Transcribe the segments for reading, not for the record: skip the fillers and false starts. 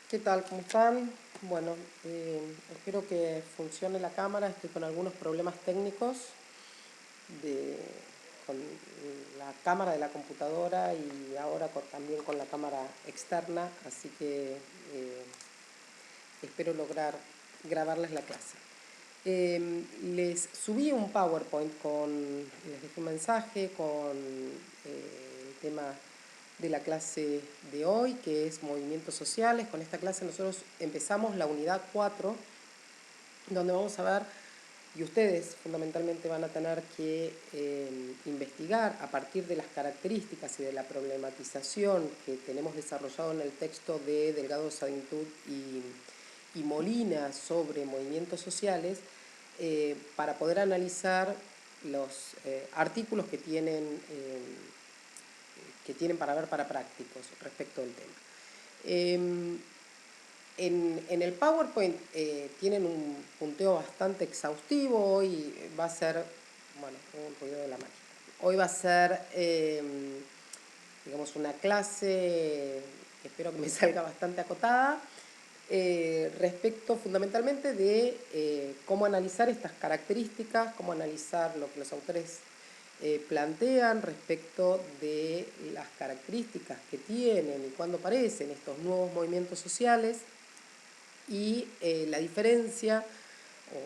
¿Qué tal? ¿Cómo están? Bueno, espero que funcione la cámara. Estoy con algunos problemas técnicos de, con la cámara de la computadora y ahora también con la cámara externa, así que espero lograr grabarles la clase. Les subí un PowerPoint les dejé un mensaje con el tema de la clase de hoy, que es movimientos sociales. Con esta clase nosotros empezamos la unidad 4, donde vamos a ver, y ustedes fundamentalmente van a tener que investigar a partir de las características y de la problematización que tenemos desarrollado en el texto de Delgado Saintud y Molina sobre movimientos sociales, para poder analizar los artículos que tienen para ver para prácticos respecto del tema. En el PowerPoint tienen un punteo bastante exhaustivo. Hoy va a ser, bueno, un ruido de la máquina. Hoy va a ser, digamos, una clase que espero que me salga bastante acotada, respecto fundamentalmente de cómo analizar estas características, cómo analizar lo que los autores plantean respecto de las características que tienen y cuándo aparecen estos nuevos movimientos sociales y la diferencia o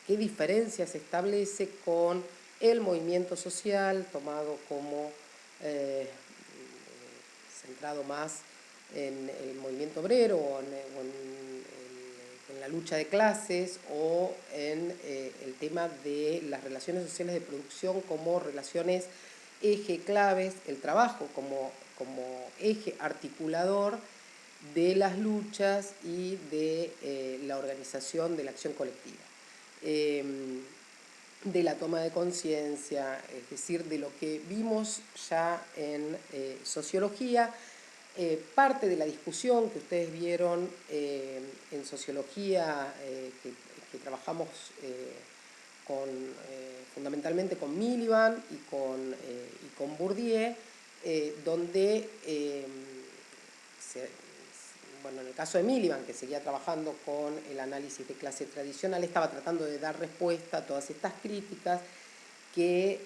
qué diferencia se establece con el movimiento social tomado como centrado más en el movimiento obrero en la lucha de clases o en el tema de las relaciones sociales de producción como relaciones eje claves, el trabajo como eje articulador de las luchas y de la organización de la acción colectiva, de la toma de conciencia, es decir, de lo que vimos ya en sociología. Parte de la discusión que ustedes vieron en sociología, que trabajamos fundamentalmente con Miliband y con Bourdieu, donde bueno, en el caso de Miliband, que seguía trabajando con el análisis de clase tradicional, estaba tratando de dar respuesta a todas estas críticas que,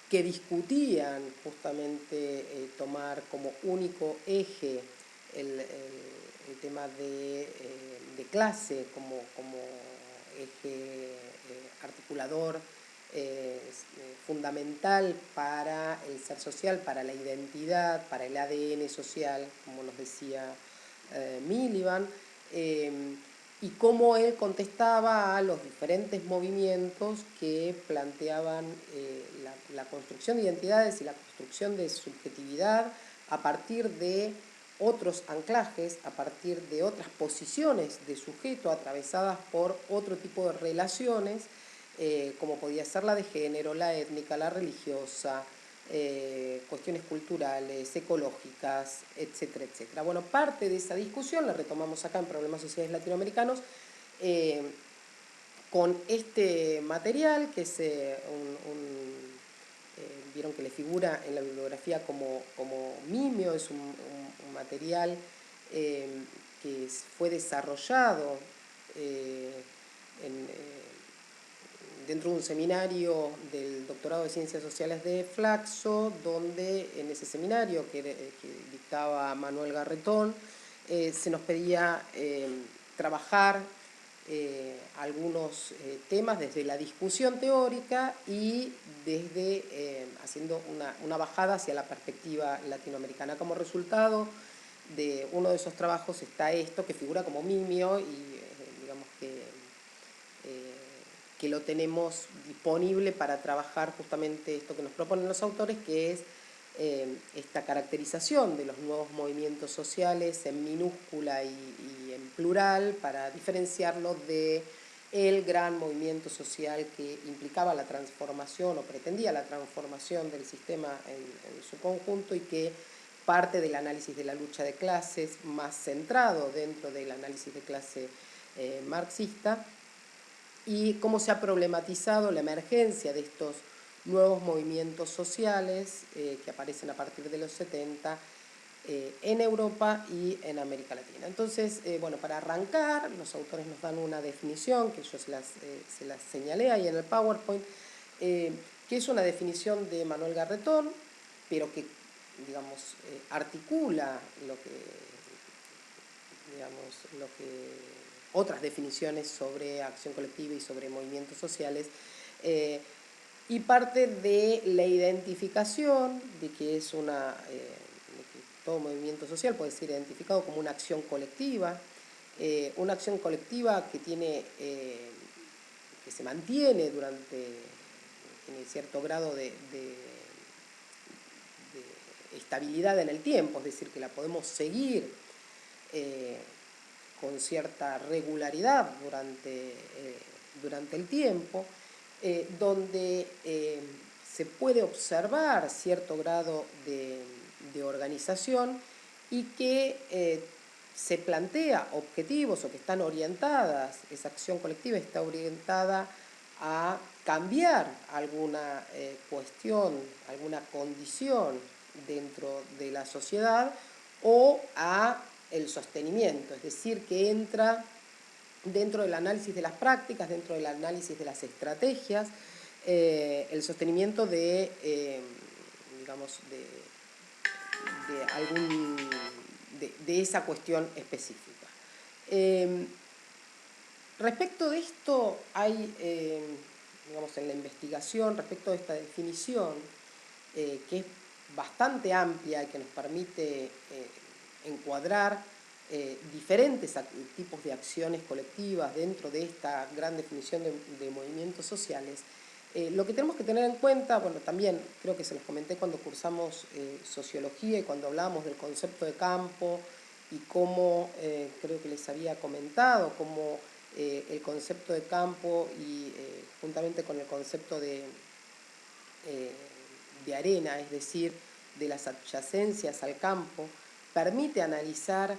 que discutían justamente tomar como único eje el tema de clase como eje articulador fundamental para el ser social, para la identidad, para el ADN social, como nos decía Miliband, y cómo él contestaba a los diferentes movimientos que planteaban la construcción de identidades y la construcción de subjetividad a partir de otros anclajes, a partir de otras posiciones de sujeto atravesadas por otro tipo de relaciones, como podía ser la de género, la étnica, la religiosa, cuestiones culturales, ecológicas, etcétera, etcétera. Bueno, parte de esa discusión la retomamos acá en Problemas Sociales Latinoamericanos, con este material, que es vieron que le figura en la bibliografía como Mimio, es un material que fue desarrollado en, dentro de un seminario del doctorado de Ciencias Sociales de Flaxo, donde en ese seminario que dictaba Manuel Garretón, se nos pedía trabajar algunos temas desde la discusión teórica y desde haciendo una bajada hacia la perspectiva latinoamericana. Como resultado de uno de esos trabajos está esto, que figura como Mimio y digamos que lo tenemos disponible para trabajar justamente esto que nos proponen los autores, que es esta caracterización de los nuevos movimientos sociales en minúscula y en plural, para diferenciarlo de el gran movimiento social que implicaba la transformación o pretendía la transformación del sistema en su conjunto, y que parte del análisis de la lucha de clases, más centrado dentro del análisis de clase marxista, y cómo se ha problematizado la emergencia de estos nuevos movimientos sociales que aparecen a partir de los 70 en Europa y en América Latina. Entonces, bueno, para arrancar, los autores nos dan una definición que yo se las señalé ahí en el PowerPoint, que es una definición de Manuel Garretón, pero que, digamos, articula lo que otras definiciones sobre acción colectiva y sobre movimientos sociales, y parte de la identificación de que es de que todo movimiento social puede ser identificado como una acción colectiva que que se mantiene tiene cierto grado de estabilidad en el tiempo, es decir, que la podemos seguir con cierta regularidad durante el tiempo, donde se puede observar cierto grado de organización y que se plantea objetivos o que están orientadas, esa acción colectiva está orientada a cambiar alguna cuestión, alguna condición dentro de la sociedad o a el sostenimiento, es decir, que entra dentro del análisis de las prácticas, dentro del análisis de las estrategias, el sostenimiento digamos, de esa cuestión específica. Respecto de esto, hay, digamos, en la investigación, respecto de esta definición, que es bastante amplia y que nos permite encuadrar diferentes tipos de acciones colectivas dentro de esta gran definición de movimientos sociales. Lo que tenemos que tener en cuenta, bueno, también creo que se los comenté cuando cursamos sociología y cuando hablábamos del concepto de campo y cómo, creo que les había comentado, cómo el concepto de campo y juntamente con el concepto de arena, es decir, de las adyacencias al campo, permite analizar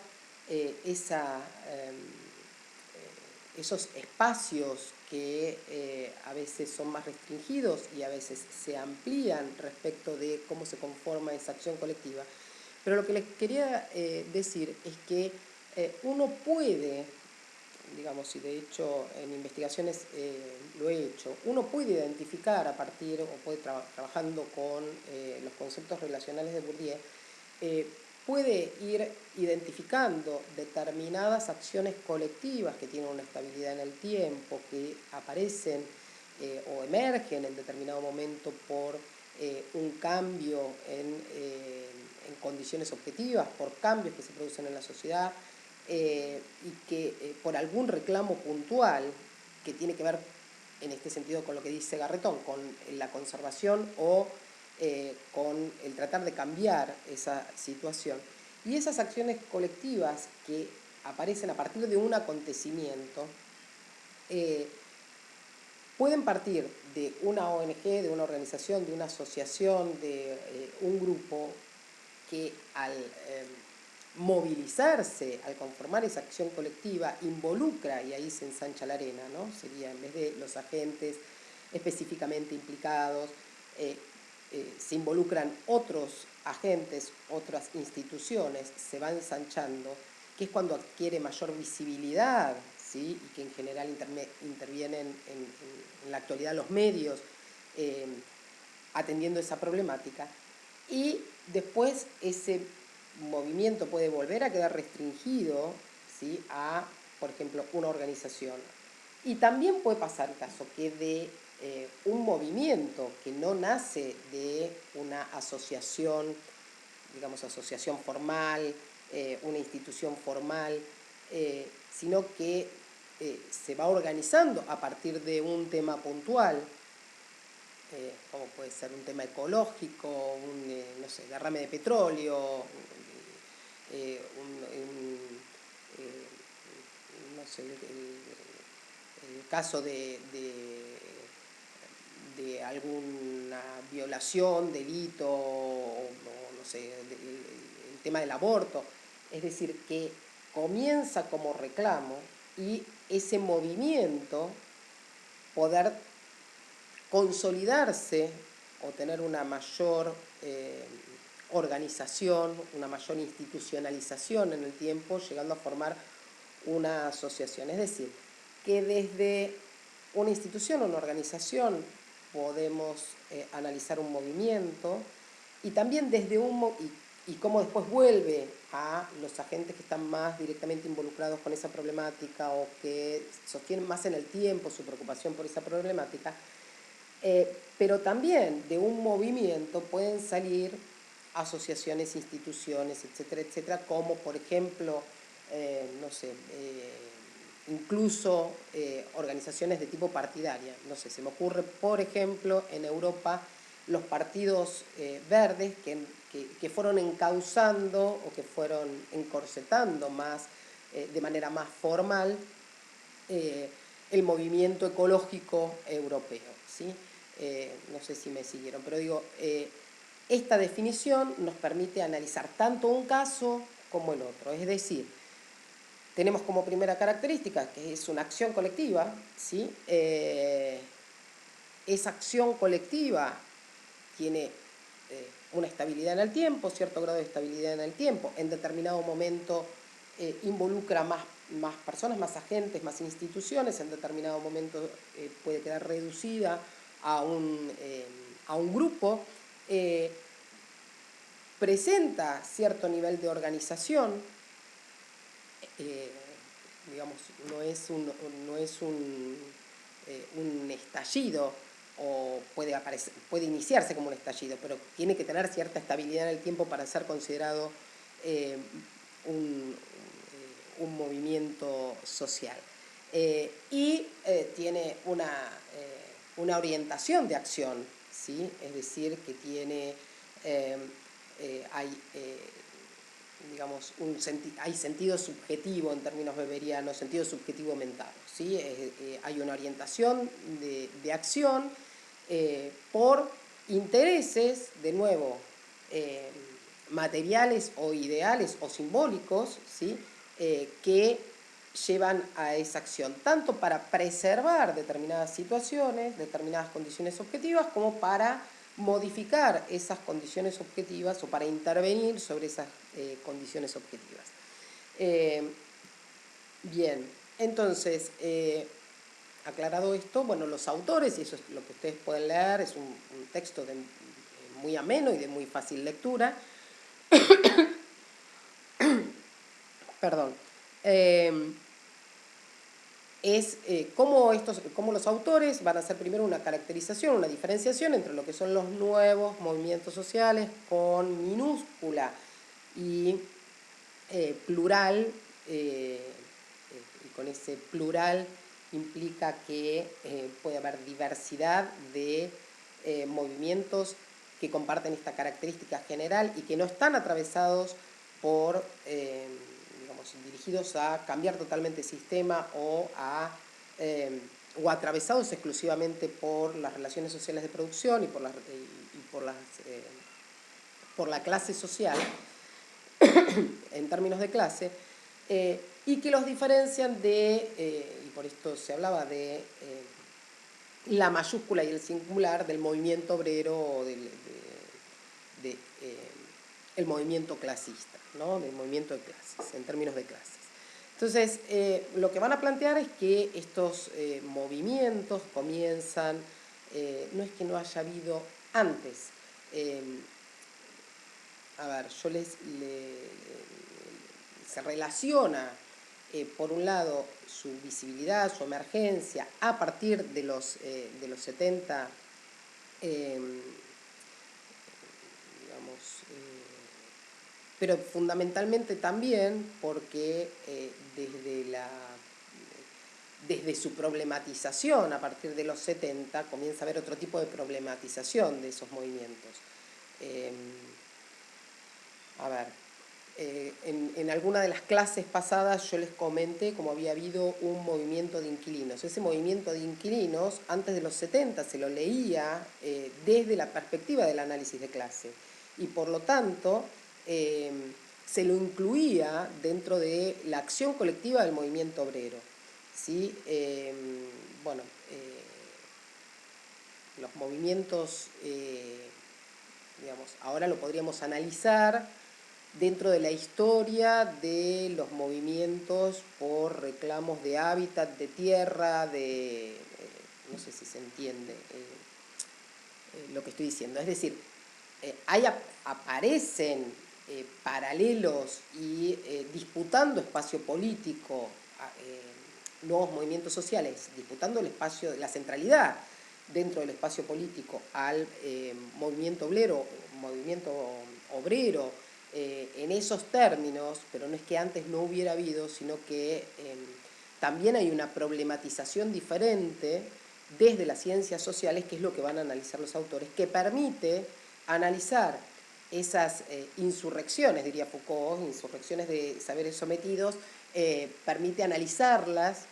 esos espacios que a veces son más restringidos y a veces se amplían respecto de cómo se conforma esa acción colectiva. Pero lo que les quería decir es que uno puede, digamos, y de hecho en investigaciones lo he hecho, uno puede identificar a partir, o puede trabajando con los conceptos relacionales de Bourdieu, puede ir identificando determinadas acciones colectivas que tienen una estabilidad en el tiempo, que aparecen o emergen en determinado momento por un cambio en condiciones objetivas, por cambios que se producen en la sociedad, y que por algún reclamo puntual que tiene que ver en este sentido con lo que dice Garretón, con la conservación o con el tratar de cambiar esa situación. Y esas acciones colectivas que aparecen a partir de un acontecimiento pueden partir de una ONG, de una organización, de una asociación, de un grupo que al movilizarse, al conformar esa acción colectiva, involucra, y ahí se ensancha la arena, ¿no? Sería, en vez de los agentes específicamente implicados, se involucran otros agentes, otras instituciones, se va ensanchando, que es cuando adquiere mayor visibilidad, ¿sí? Y que en general intervienen en la actualidad los medios atendiendo esa problemática. Y después ese movimiento puede volver a quedar restringido, ¿sí? A, por ejemplo, una organización. Y también puede pasar el caso que de un movimiento que no nace de una asociación, digamos, asociación formal, una institución formal, sino que se va organizando a partir de un tema puntual, como puede ser un tema ecológico, no sé, derrame de petróleo, no sé, el caso de alguna violación, delito, o no sé, el tema del aborto. Es decir, que comienza como reclamo y ese movimiento poder consolidarse o tener una mayor organización, una mayor institucionalización en el tiempo, llegando a formar una asociación. Es decir, que desde una institución o una organización podemos analizar un movimiento, y también desde y cómo después vuelve a los agentes que están más directamente involucrados con esa problemática o que sostienen más en el tiempo su preocupación por esa problemática, pero también de un movimiento pueden salir asociaciones, instituciones, etcétera, etcétera, como por ejemplo, no sé, incluso organizaciones de tipo partidaria. No sé, se me ocurre, por ejemplo, en Europa, los partidos verdes que fueron encauzando o que fueron encorsetando más, de manera más formal, el movimiento ecológico europeo, ¿sí? No sé si me siguieron, pero digo, esta definición nos permite analizar tanto un caso como el otro. Es decir, tenemos como primera característica que es una acción colectiva, ¿sí? Esa acción colectiva tiene una estabilidad en el tiempo, cierto grado de estabilidad en el tiempo. En determinado momento involucra más personas, más agentes, más instituciones. En determinado momento puede quedar reducida a un grupo. Presenta cierto nivel de organización. Digamos, no es un estallido, o puede iniciarse como un estallido, pero tiene que tener cierta estabilidad en el tiempo para ser considerado un, un movimiento social. Y tiene una orientación de acción, ¿sí? Es decir, que tiene, hay digamos, hay sentido subjetivo en términos weberianos, sentido subjetivo mental, ¿sí? Hay una orientación de acción por intereses, de nuevo, materiales o ideales o simbólicos, ¿sí? Que llevan a esa acción, tanto para preservar determinadas situaciones, determinadas condiciones objetivas, como para modificar esas condiciones objetivas o para intervenir sobre esas condiciones objetivas. Bien, entonces, aclarado esto, bueno, los autores, y eso es lo que ustedes pueden leer, es un texto muy ameno y de muy fácil lectura. Perdón. Es cómo los autores van a hacer primero una caracterización, una diferenciación entre lo que son los nuevos movimientos sociales con minúscula y plural, y con ese plural implica que puede haber diversidad de movimientos que comparten esta característica general y que no están atravesados por, digamos, dirigidos a cambiar totalmente el sistema o atravesados exclusivamente por las relaciones sociales de producción y por la clase social, en términos de clase, y que los diferencian y por esto se hablaba de la mayúscula y el singular del movimiento obrero o el movimiento clasista, ¿no? Del movimiento de clases, en términos de clases. Entonces, lo que van a plantear es que estos movimientos comienzan, no es que no haya habido antes, a ver, se relaciona, por un lado, su visibilidad, su emergencia, a partir de los 70, digamos, pero fundamentalmente también porque desde su problematización a partir de los 70 comienza a haber otro tipo de problematización de esos movimientos. A ver, en alguna de las clases pasadas yo les comenté cómo había habido un movimiento de inquilinos. Ese movimiento de inquilinos, antes de los 70, se lo leía desde la perspectiva del análisis de clase. Y por lo tanto, se lo incluía dentro de la acción colectiva del movimiento obrero, ¿sí? Bueno, los movimientos digamos, ahora lo podríamos analizar dentro de la historia de los movimientos por reclamos de hábitat, de tierra, no sé si se entiende lo que estoy diciendo. Es decir, aparecen paralelos y disputando espacio político, nuevos movimientos sociales, disputando el espacio, la centralidad dentro del espacio político al movimiento obrero, en esos términos, pero no es que antes no hubiera habido, sino que también hay una problematización diferente desde las ciencias sociales, que es lo que van a analizar los autores, que permite analizar esas insurrecciones, diría Foucault, insurrecciones de saberes sometidos, permite analizarlas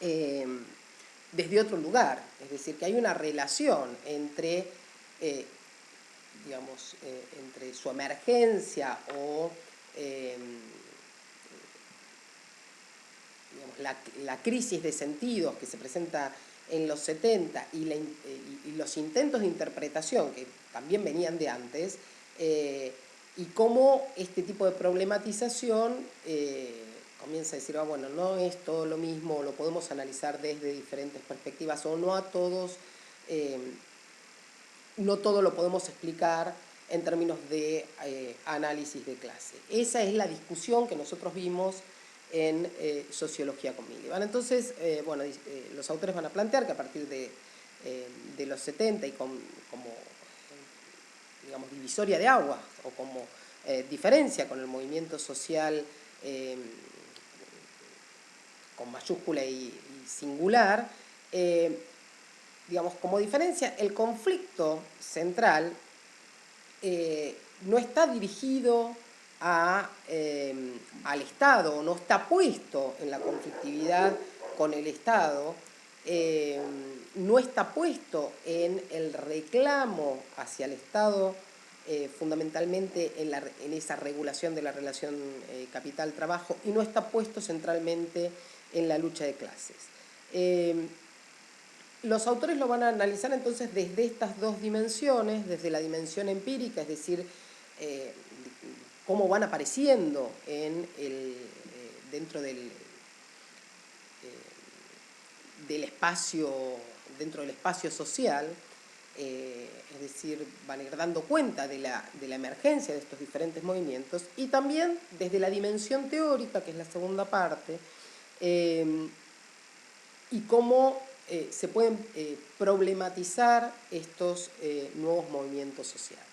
desde otro lugar. Es decir, que hay una relación entre, digamos, entre su emergencia o digamos, la crisis de sentidos que se presenta en los 70 y los intentos de interpretación que también venían de antes, y cómo este tipo de problematización comienza a decir, bueno, no es todo lo mismo, lo podemos analizar desde diferentes perspectivas, o no a todos, no todo lo podemos explicar en términos de análisis de clase. Esa es la discusión que nosotros vimos en Sociología con Miliband. Entonces, bueno, los autores van a plantear que a partir de los 70 y como, digamos, divisoria de aguas o como diferencia con el movimiento social con mayúscula y singular, digamos, como diferencia, el conflicto central no está dirigido al Estado, no está puesto en la conflictividad con el Estado, no está puesto en el reclamo hacia el Estado, fundamentalmente en esa regulación de la relación capital-trabajo, y no está puesto centralmente en la lucha de clases. Los autores lo van a analizar entonces desde estas dos dimensiones, desde la dimensión empírica, es decir, cómo van apareciendo dentro del espacio, dentro del espacio social, es decir, van a ir dando cuenta de la emergencia de estos diferentes movimientos, y también desde la dimensión teórica, que es la segunda parte, y cómo se pueden problematizar estos nuevos movimientos sociales.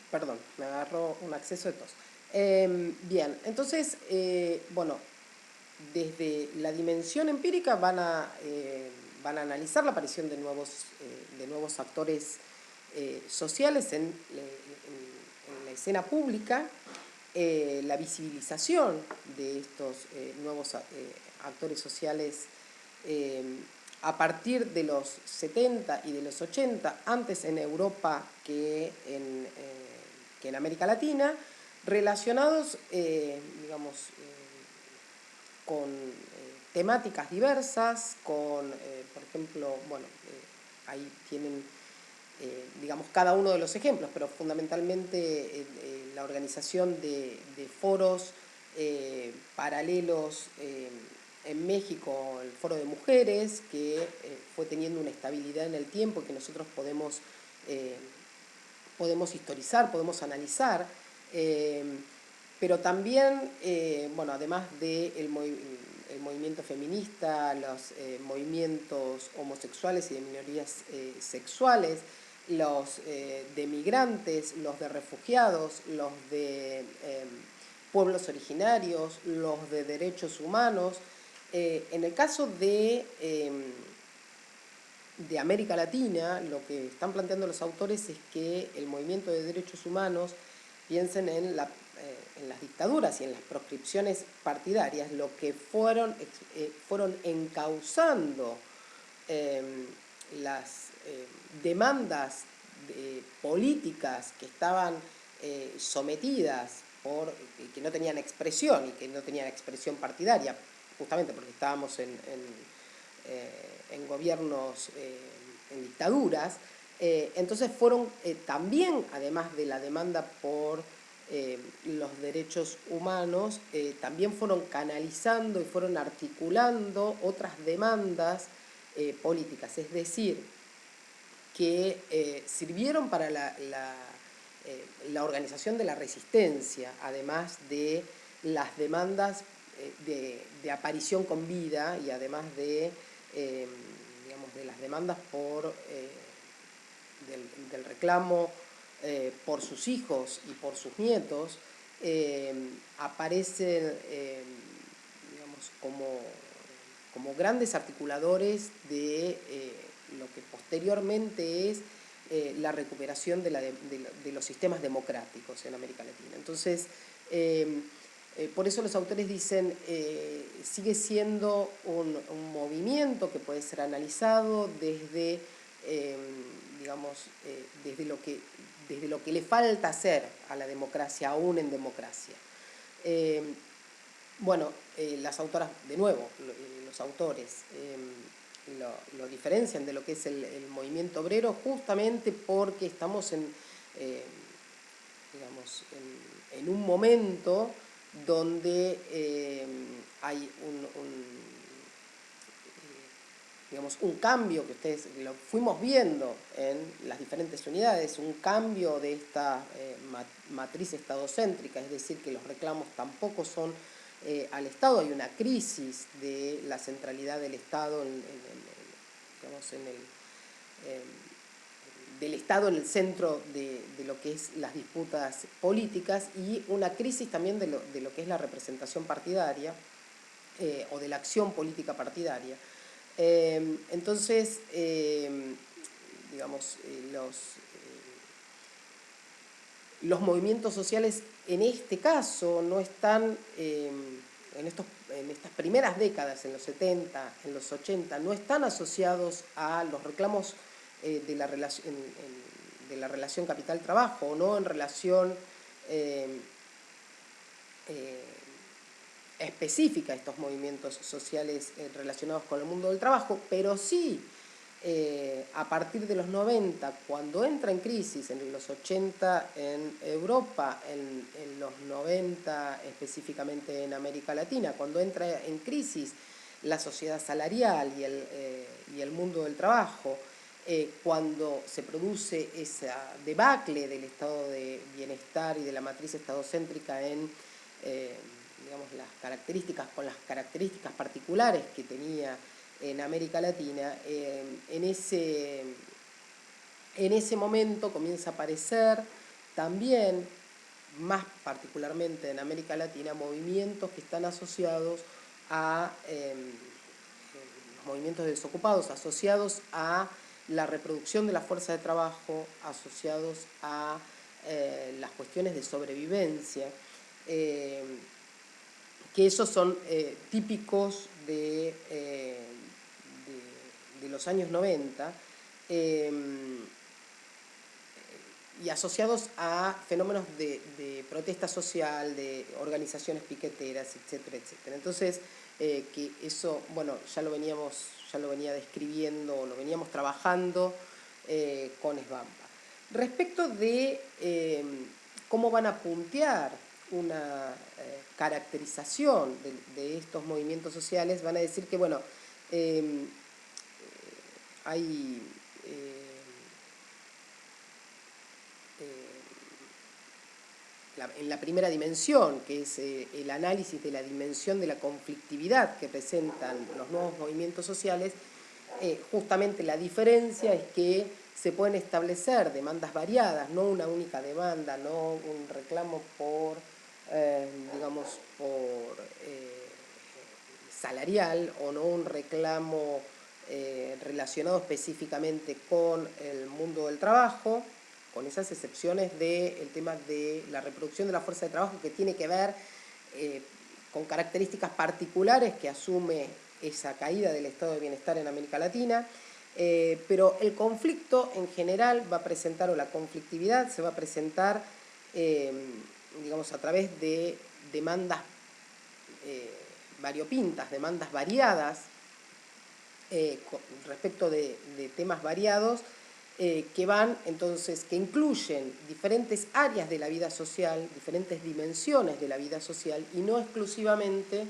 Perdón, me agarró un acceso de tos. Bien, entonces, bueno, desde la dimensión empírica van a analizar la aparición de nuevos actores sociales en la escena pública, la visibilización de estos nuevos actores sociales a partir de los 70 y de los 80, antes en Europa que en América Latina, relacionados, digamos, con temáticas diversas, con, por ejemplo, bueno, ahí tienen, digamos, cada uno de los ejemplos, pero fundamentalmente la organización de foros paralelos en México, el Foro de Mujeres, que fue teniendo una estabilidad en el tiempo que nosotros podemos historizar, podemos analizar, pero también, bueno, además del movimiento feminista, los movimientos homosexuales y de minorías sexuales, los de migrantes, los de refugiados, los de pueblos originarios, los de derechos humanos. En el caso de América Latina, lo que están planteando los autores es que el movimiento de derechos humanos, piensen en las dictaduras y en las proscripciones partidarias, lo que fueron encauzando las demandas políticas que estaban sometidas que no tenían expresión y que no tenían expresión partidaria, justamente porque estábamos en gobiernos, en dictaduras. Entonces fueron también, además de la demanda por los derechos humanos, también fueron canalizando y fueron articulando otras demandas políticas, es decir, que sirvieron para la organización de la resistencia, además de las demandas de aparición con vida y además digamos, de las demandas del reclamo por sus hijos y por sus nietos, aparecen digamos, como grandes articuladores de lo que posteriormente es la recuperación de los sistemas democráticos en América Latina. Entonces, por eso los autores dicen, sigue siendo un movimiento que puede ser analizado desde, digamos, desde lo que le falta hacer a la democracia, aún en democracia. Bueno, las autoras, de nuevo, los autores lo diferencian de lo que es el movimiento obrero justamente porque estamos digamos, en un momento donde hay digamos, un cambio que ustedes lo fuimos viendo en las diferentes unidades, un cambio de esta matriz estadocéntrica, es decir, que los reclamos tampoco son al Estado, hay una crisis de la centralidad del Estado digamos, del Estado en el centro de lo que es las disputas políticas y una crisis también de lo que es la representación partidaria o de la acción política partidaria. Entonces, digamos, los movimientos sociales en este caso no están, en estas primeras décadas, en los 70, en los 80, no están asociados a los reclamos de la relación capital-trabajo, no en relación específica a estos movimientos sociales relacionados con el mundo del trabajo, pero sí a partir de los 90, cuando entra en crisis, en los 80 en Europa, en los 90 específicamente en América Latina, cuando entra en crisis la sociedad salarial y el mundo del trabajo, cuando se produce esa debacle del estado de bienestar y de la matriz estadocéntrica en digamos, con las características particulares que tenía en América Latina, en ese momento comienza a aparecer también, más particularmente en América Latina, movimientos que están asociados a movimientos de desocupados, asociados a la reproducción de la fuerza de trabajo, asociados a las cuestiones de sobrevivencia, que esos son típicos de los años 90 y asociados a fenómenos de protesta social, de organizaciones piqueteras, etcétera, etcétera. Entonces, que eso, bueno, ya lo venía describiendo, lo veníamos trabajando con Svampa. Respecto de cómo van a puntear una caracterización de estos movimientos sociales, van a decir que, bueno, hay en la primera dimensión, que es el análisis de la dimensión de la conflictividad que presentan los nuevos movimientos sociales, justamente la diferencia es que se pueden establecer demandas variadas, no una única demanda, no un reclamo por, digamos, por salarial o no un reclamo relacionado específicamente con el mundo del trabajo, con esas excepciones del tema de la reproducción de la fuerza de trabajo que tiene que ver con características particulares que asume esa caída del estado de bienestar en América Latina, pero el conflicto en general va a presentar, o la conflictividad se va a presentar digamos, a través de demandas variopintas, demandas variadas, respecto de temas variados, que van entonces, que incluyen diferentes áreas de la vida social, diferentes dimensiones de la vida social y no exclusivamente,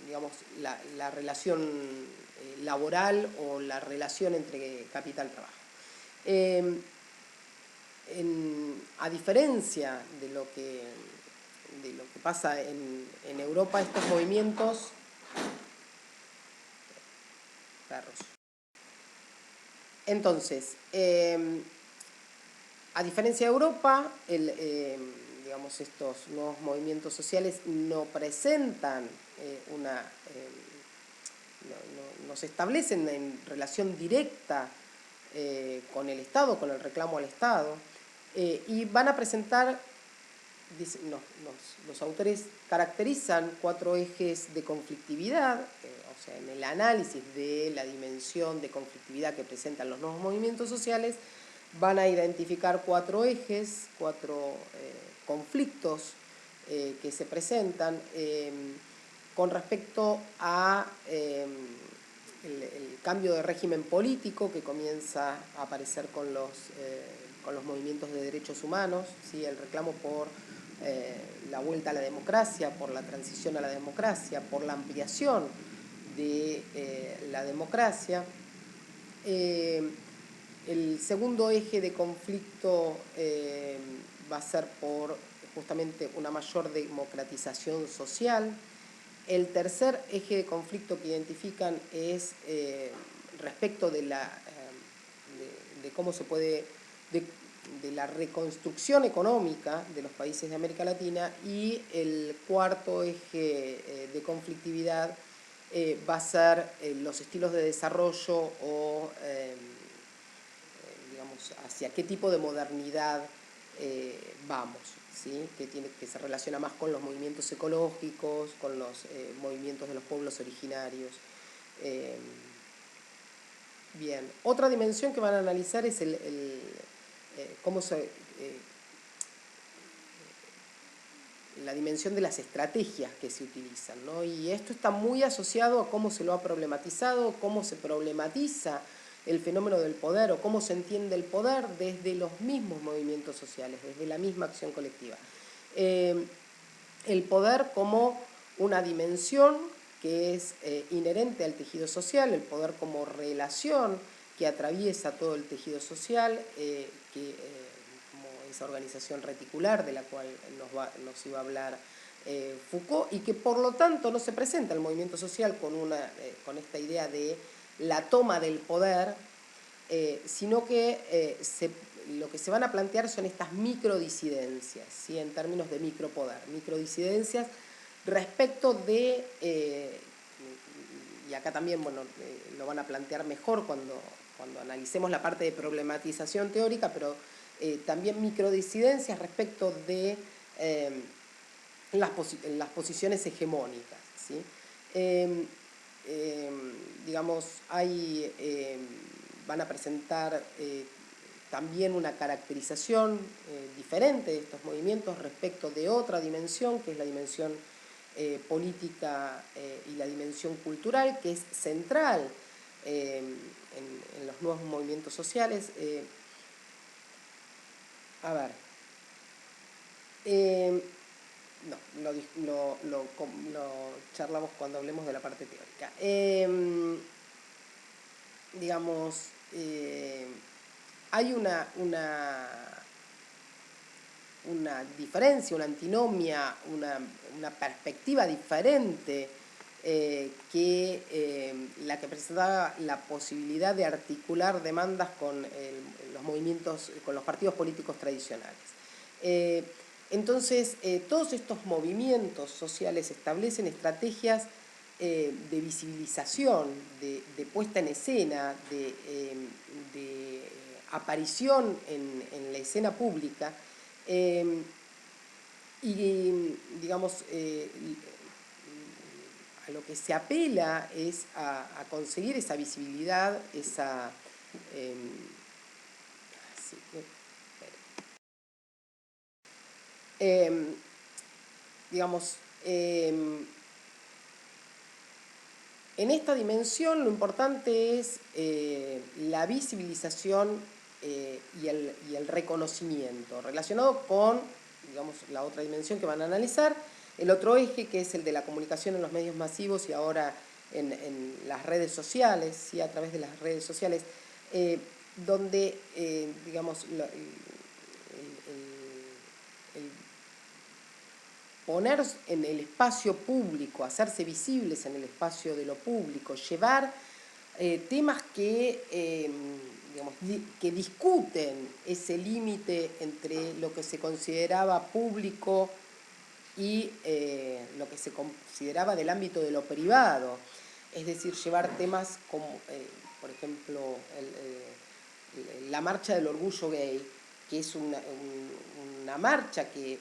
digamos, la relación laboral o la relación entre capital-trabajo. A diferencia de lo que pasa en Europa, estos movimientos... Perros. Entonces, a diferencia de Europa, digamos, estos nuevos movimientos sociales no presentan no se establecen en relación directa con el Estado, con el reclamo al Estado, y van a presentar, los autores caracterizan 4 ejes de conflictividad, o sea, en el análisis de la dimensión de conflictividad que presentan los nuevos movimientos sociales, van a identificar 4 ejes, 4 conflictos que se presentan con respecto a el cambio de régimen político que comienza a aparecer con los movimientos de derechos humanos, ¿sí? El reclamo por la vuelta a la democracia, por la transición a la democracia, por la ampliación de la democracia. El segundo eje de conflicto va a ser por justamente una mayor democratización social. El tercer eje de conflicto que identifican es respecto de cómo se puede, de la reconstrucción económica de los países de América Latina, y el cuarto eje de conflictividad va a ser los estilos de desarrollo o, digamos, hacia qué tipo de modernidad vamos, ¿sí? Que se relaciona más con los movimientos ecológicos, con los movimientos de los pueblos originarios. Bien, otra dimensión que van a analizar es cómo la dimensión de las estrategias que se utilizan, ¿no? Y esto está muy asociado a cómo se lo ha problematizado, cómo se problematiza el fenómeno del poder o cómo se entiende el poder desde los mismos movimientos sociales, desde la misma acción colectiva. El poder como una dimensión que es inherente al tejido social, el poder como relación que atraviesa todo el tejido social, como esa organización reticular de la cual nos iba a hablar Foucault, y que por lo tanto no se presenta el movimiento social con esta idea de la toma del poder, sino que lo que se van a plantear son estas microdisidencias, ¿sí? En términos de micropoder, microdisidencias respecto de, y acá también bueno, lo van a plantear mejor cuando analicemos la parte de problematización teórica, pero también microdisidencias respecto de las posiciones hegemónicas, ¿sí? Digamos, van a presentar también una caracterización diferente de estos movimientos respecto de otra dimensión, que es la dimensión política y la dimensión cultural, que es central en los nuevos movimientos sociales. A ver, no, lo charlamos cuando hablemos de la parte teórica. Digamos, hay una diferencia, una antinomia, una perspectiva diferente que la que presentaba la posibilidad de articular demandas con los movimientos, con los partidos políticos tradicionales. Entonces, todos estos movimientos sociales establecen estrategias de visibilización, de puesta en escena, de aparición en la escena pública, y digamos, a lo que se apela es a conseguir esa visibilidad, esa... sí, Eh, digamos, en esta dimensión lo importante es la visibilización y el reconocimiento, relacionado con, digamos, la otra dimensión que van a analizar, el otro eje que es el de la comunicación en los medios masivos y ahora en las redes sociales, ¿sí? A través de las redes sociales, donde, digamos, el poner en el espacio público, hacerse visibles en el espacio de lo público, llevar temas digamos, que discuten ese límite entre lo que se consideraba público y lo que se consideraba del ámbito de lo privado. Es decir, llevar temas como, por ejemplo, la marcha del orgullo gay, que es una marcha que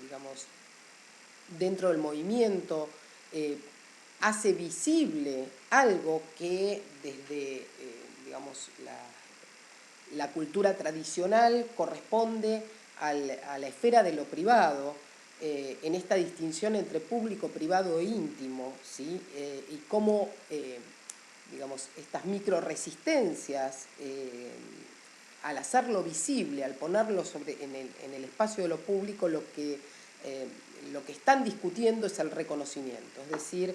digamos, dentro del movimiento hace visible algo que desde, digamos, la cultura tradicional corresponde a la esfera de lo privado, en esta distinción entre público, privado e íntimo, ¿sí? Y cómo, digamos, estas microresistencias, al hacerlo visible, al ponerlo en el espacio de lo público, lo que están discutiendo es el reconocimiento. Es decir,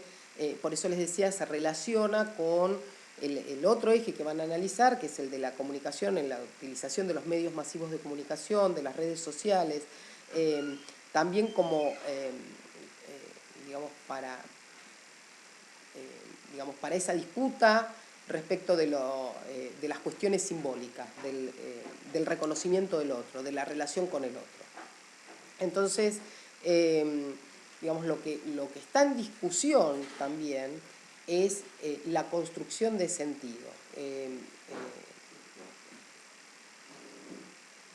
por eso les decía, se relaciona con el otro eje que van a analizar, que es el de la comunicación, en la utilización de los medios masivos de comunicación, de las redes sociales, también como, digamos, para esa disputa respecto de las cuestiones simbólicas, del reconocimiento del otro, de la relación con el otro. Entonces, digamos, lo que está en discusión también es la construcción de sentido.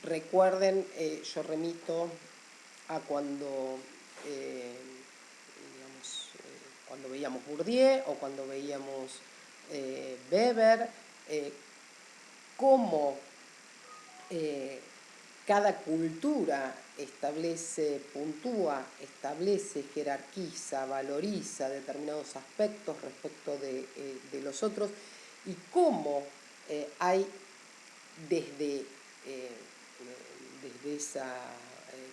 Recuerden, yo remito a cuando veíamos Bourdieu o cuando veíamos Weber, cómo cada cultura puntúa, establece, jerarquiza, valoriza determinados aspectos respecto de los otros, y cómo hay desde, desde esa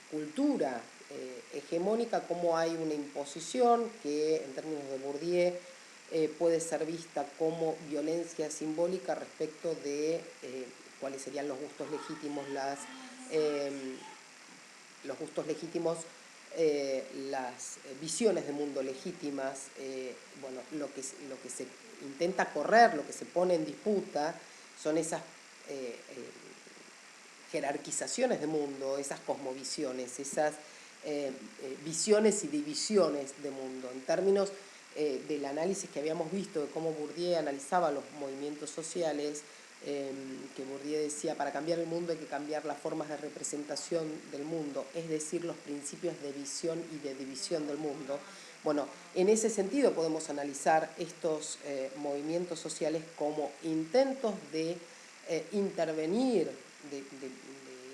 cultura hegemónica, cómo hay una imposición que en términos de Bourdieu puede ser vista como violencia simbólica respecto de cuáles serían los gustos legítimos, las visiones de mundo legítimas, bueno, lo que se intenta correr, lo que se pone en disputa, son esas jerarquizaciones de mundo, esas cosmovisiones, esas visiones y divisiones de mundo, en términos del análisis que habíamos visto de cómo Bourdieu analizaba los movimientos sociales, que Bourdieu decía, para cambiar el mundo hay que cambiar las formas de representación del mundo, es decir, los principios de visión y de división del mundo. Bueno, en ese sentido podemos analizar estos movimientos sociales como intentos de intervenir, de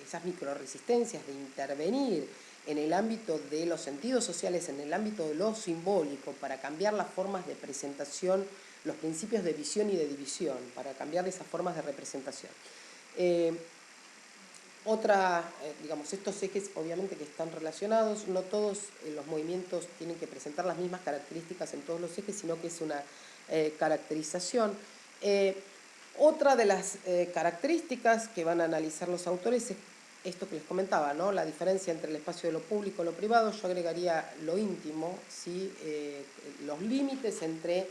esas microresistencias, de intervenir en el ámbito de los sentidos sociales, en el ámbito de lo simbólico, para cambiar las formas de presentación, los principios de visión y de división, para cambiar esas formas de representación. Digamos, estos ejes obviamente que están relacionados, no todos los movimientos tienen que presentar las mismas características en todos los ejes, sino que es una caracterización. Otra de las características que van a analizar los autores es esto que les comentaba, ¿no? La diferencia entre el espacio de lo público y lo privado. Yo agregaría lo íntimo, ¿sí? Los límites entre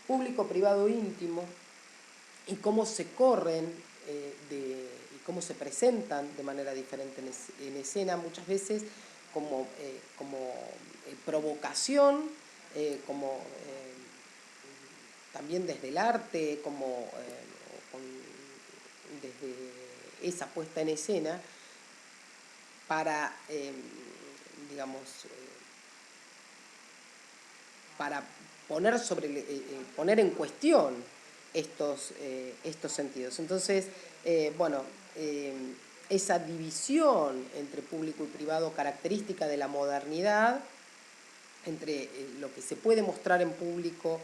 público, privado e íntimo, y cómo se corren y cómo se presentan de manera diferente en escena, muchas veces como provocación, como también desde el arte, como desde esa puesta en escena, para, digamos, para poner en cuestión estos sentidos. Entonces, bueno, esa división entre público y privado característica de la modernidad, entre lo que se puede mostrar en público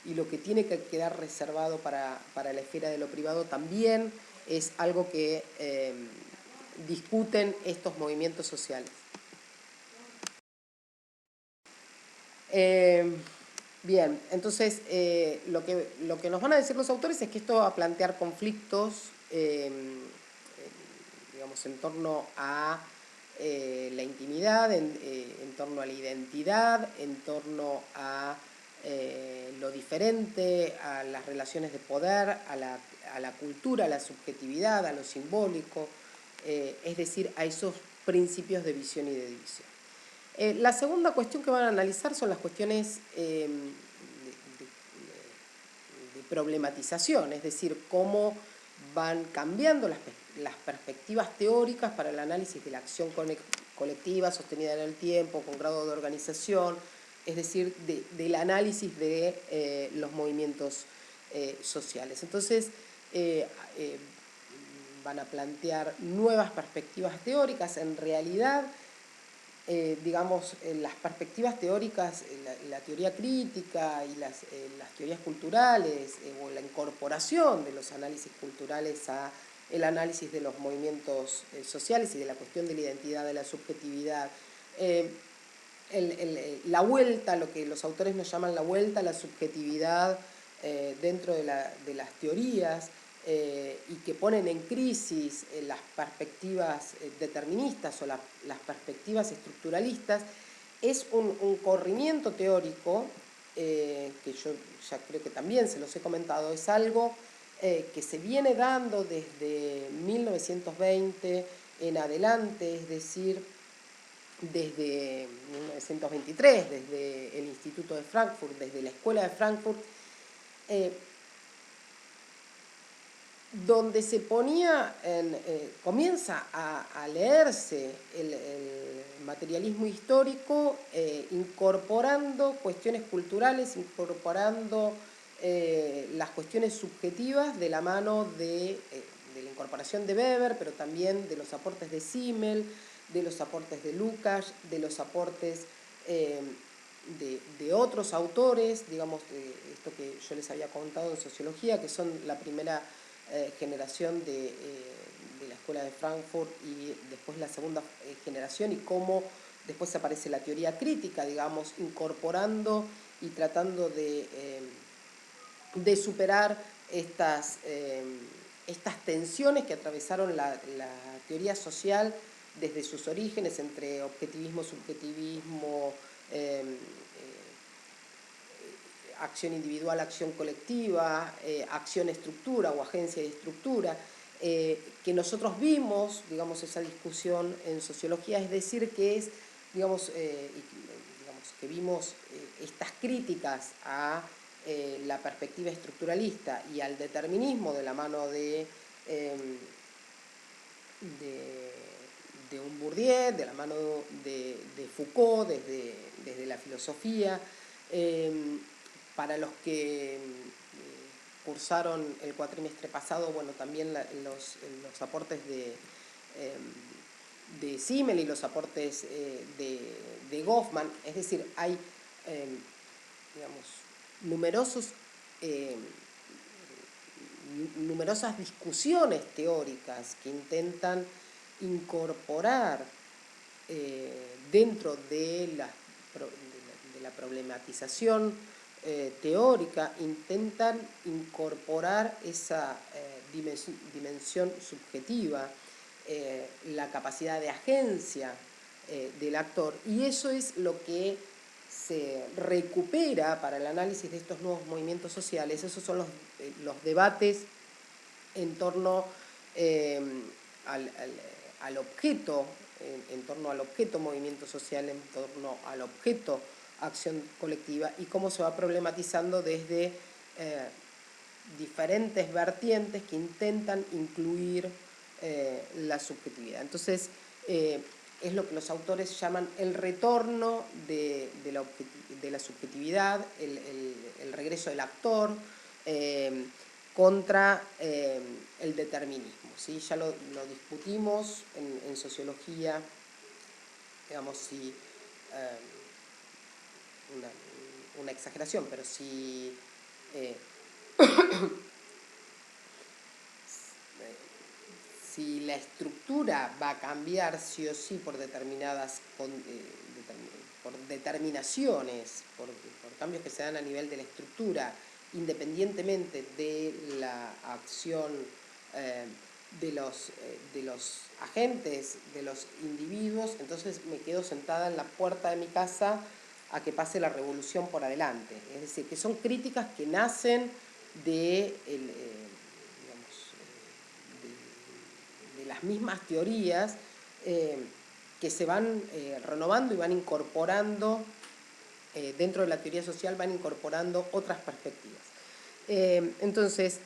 y lo que tiene que quedar reservado para la esfera de lo privado, también es algo que discuten estos movimientos sociales. Bien, entonces lo que nos van a decir los autores es que esto va a plantear conflictos, digamos, en torno a la intimidad, en torno a la identidad, en torno a lo diferente, a las relaciones de poder, a la cultura, a la subjetividad, a lo simbólico, es decir, a esos principios de visión y de división. La segunda cuestión que van a analizar son las cuestiones de problematización, es decir, cómo van cambiando las perspectivas teóricas para el análisis de la acción colectiva sostenida en el tiempo, con grado de organización, es decir, del análisis de los movimientos sociales. Entonces, van a plantear nuevas perspectivas teóricas. En realidad, digamos, las perspectivas teóricas, la teoría crítica y las teorías culturales, o la incorporación de los análisis culturales a el análisis de los movimientos sociales y de la cuestión de la identidad, de la subjetividad, la vuelta, lo que los autores nos llaman la vuelta a la subjetividad dentro de las teorías, y que ponen en crisis las perspectivas deterministas o las perspectivas estructuralistas, es un corrimiento teórico que yo ya creo que también se los he comentado, es algo que se viene dando desde 1920 en adelante, es decir, desde 1923, desde el Instituto de Frankfurt, desde la Escuela de Frankfurt, donde se ponía, comienza a leerse el materialismo histórico, incorporando cuestiones culturales, incorporando las cuestiones subjetivas de la mano de la incorporación de Weber, pero también de los aportes de Simmel, de los aportes de Lukács, de los aportes de otros autores, digamos, esto que yo les había contado en sociología, que son la primera generación de la Escuela de Frankfurt y después la segunda generación, y cómo después aparece la teoría crítica, digamos, incorporando y tratando de superar estas tensiones que atravesaron la teoría social desde sus orígenes entre objetivismo, subjetivismo, acción individual, acción colectiva, acción-estructura o agencia y estructura, que nosotros vimos, digamos, esa discusión en sociología, es decir, que es, digamos, que vimos estas críticas a la perspectiva estructuralista y al determinismo de la mano de un Bourdieu, de la mano de Foucault, desde la filosofía. Para los que cursaron el cuatrimestre pasado, bueno, también los aportes de Simmel y los aportes de Goffman, es decir, hay, digamos, numerosas discusiones teóricas que intentan incorporar dentro de la problematización teórica, intentan incorporar esa dimensión subjetiva, la capacidad de agencia del actor, y eso es lo que se recupera para el análisis de estos nuevos movimientos sociales. Esos son los debates en torno al objeto, en torno al objeto movimiento social, en torno al objeto acción colectiva, y cómo se va problematizando desde diferentes vertientes que intentan incluir la subjetividad. Entonces, es lo que los autores llaman el retorno de la subjetividad, el regreso del actor contra el determinismo. ¿sí? Ya lo discutimos en sociología, digamos, si una exageración, pero si si la estructura va a cambiar sí o sí por por determinaciones, por cambios que se dan a nivel de la estructura, independientemente de la acción eh, de los agentes, de los individuos, entonces me quedo sentada en la puerta de mi casa a que pase la revolución por adelante. Es decir, que son críticas que nacen de de las mismas teorías que se van renovando y van incorporando, dentro de la teoría social van incorporando otras perspectivas. Entonces,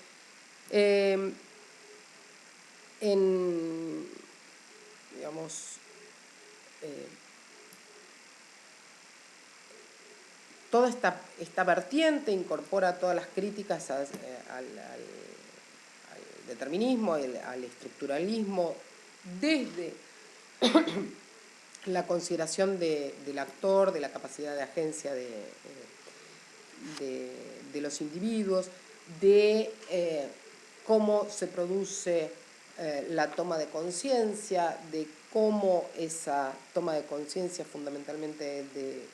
digamos, toda esta vertiente incorpora todas las críticas al determinismo, al estructuralismo, desde la consideración del actor, de la capacidad de agencia de los individuos, de cómo se produce la toma de conciencia, de cómo esa toma de conciencia, fundamentalmente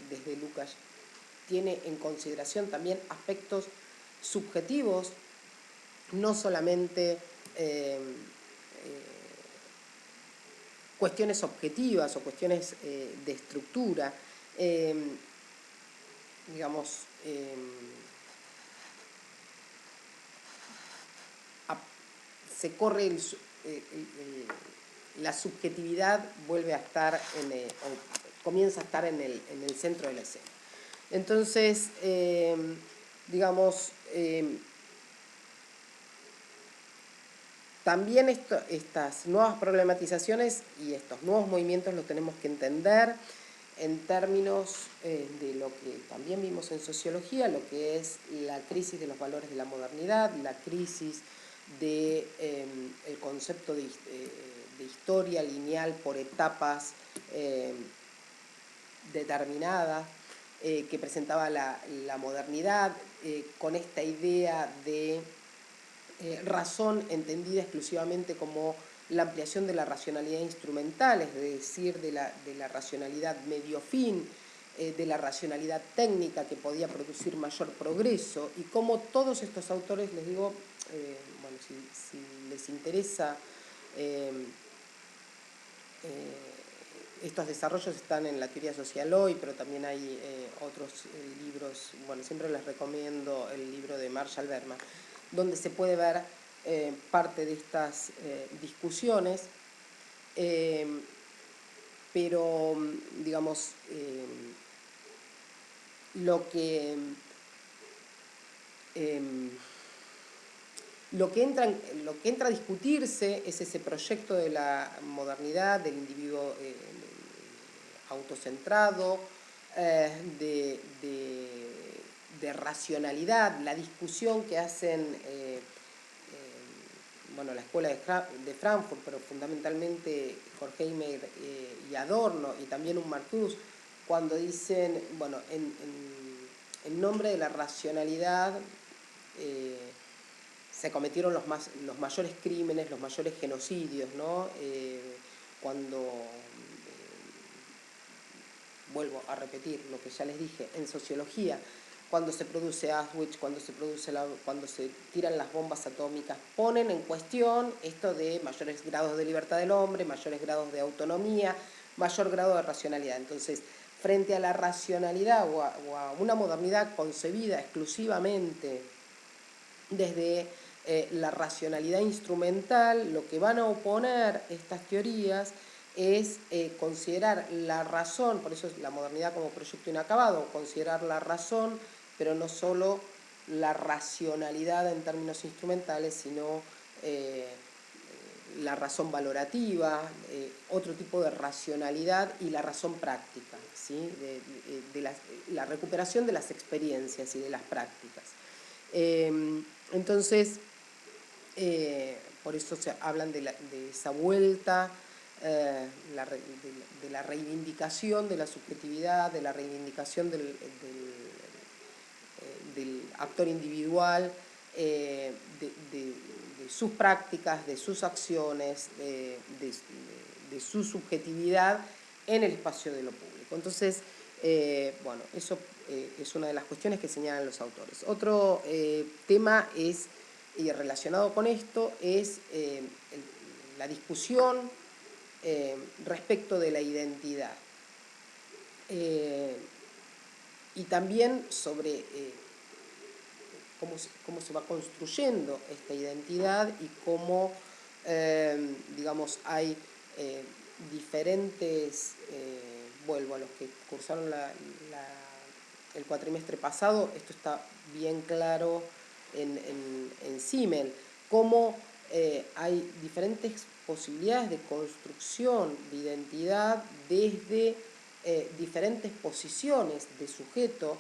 desde Lukács, tiene en consideración también aspectos subjetivos, no solamente cuestiones objetivas o cuestiones de estructura. Digamos, se corre la subjetividad vuelve a estar o comienza a estar en el centro de la escena. Entonces, digamos, también estas nuevas problematizaciones y estos nuevos movimientos los tenemos que entender en términos de lo que también vimos en sociología, lo que es la crisis de los valores de la modernidad, la crisis del concepto de historia lineal por etapas determinadas que presentaba la modernidad, con esta idea de razón entendida exclusivamente como la ampliación de la racionalidad instrumental, es decir, de la racionalidad medio-fin, de la racionalidad técnica que podía producir mayor progreso, y como todos estos autores, les digo, bueno, si les interesa, estos desarrollos están en la teoría social hoy, pero también hay otros libros, bueno, siempre les recomiendo el libro de Marshall Berman, donde se puede ver parte de estas discusiones, pero, digamos, lo que entra a discutirse es ese proyecto de la modernidad, del individuo autocentrado, de racionalidad, la discusión que hacen bueno, la escuela de Frankfurt, pero fundamentalmente Horkheimer y Adorno, y también un Marcuse, cuando dicen, bueno, en nombre de la racionalidad se cometieron los mayores crímenes, los mayores genocidios, ¿no? Cuando, vuelvo a repetir lo que ya les dije, en sociología, cuando se produce Auschwitz, cuando se tiran las bombas atómicas, ponen en cuestión esto de mayores grados de libertad del hombre, mayores grados de autonomía, mayor grado de racionalidad. Entonces, frente a la racionalidad o a una modernidad concebida exclusivamente desde la racionalidad instrumental, lo que van a oponer estas teorías es considerar la razón, por eso es la modernidad como proyecto inacabado, considerar la razón, pero no solo la racionalidad en términos instrumentales, sino la razón valorativa, otro tipo de racionalidad y la razón práctica, ¿sí? La recuperación de las experiencias y de las prácticas. Entonces, Por eso se hablan de esa vuelta, de la reivindicación de la subjetividad, de la reivindicación del actor individual, de sus prácticas, de sus acciones, de su subjetividad en el espacio de lo público. Entonces, bueno, eso es una de las cuestiones que señalan los autores. Otro tema es, y relacionado con esto, es la discusión respecto de la identidad. Y también sobre cómo se va construyendo esta identidad y cómo, digamos, hay diferentes, vuelvo a los que cursaron el cuatrimestre pasado, esto está bien claro en Simmel, cómo hay diferentes posibilidades de construcción de identidad desde diferentes posiciones de sujeto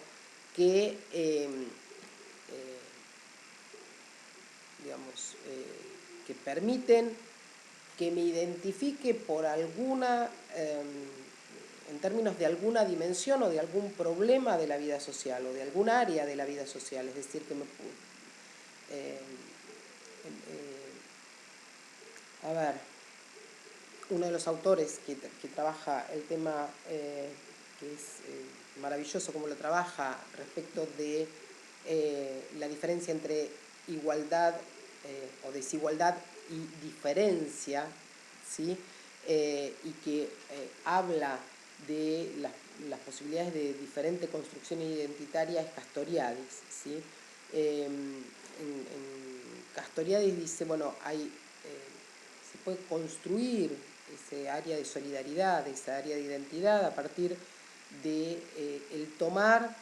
que digamos, que permiten que me identifique por alguna, en términos de alguna dimensión o de algún problema de la vida social o de algún área de la vida social, es decir, que a ver, uno de los autores que trabaja el tema, que es maravilloso como lo trabaja respecto de la diferencia entre igualdad o desigualdad y diferencia, ¿sí? Y que habla de las posibilidades de diferente construcción identitaria, es Castoriadis, ¿sí? En Castoriadis dice, bueno, se puede construir ese área de solidaridad, esa área de identidad a partir de el tomar